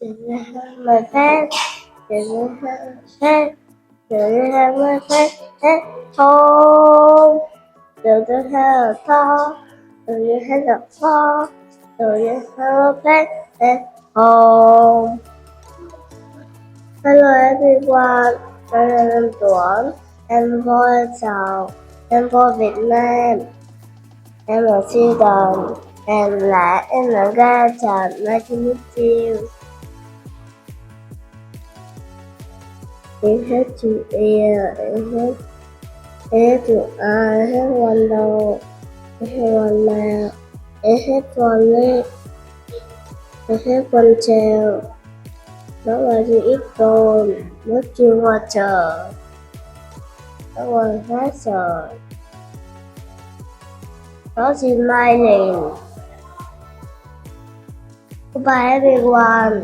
have my pet? Do you have a pet? Do you have a pet at home? Do you have a dog? Do you have a dog? Do you have a pet at home? Hello everyone, tôi là Lâm Tuấn, em vô chào, em vô Việt Nam, em ở Sweden, em là Ga Trần, nice to meet you. Em hết to ear, em hết to eye, em hết one nose, em hết one mouth, em hết one leg, em hết one tail. Đó là gì ít rồi, nó chưa qua chờ. Đó là hết rồi. Đó is my name. Goodbye everyone.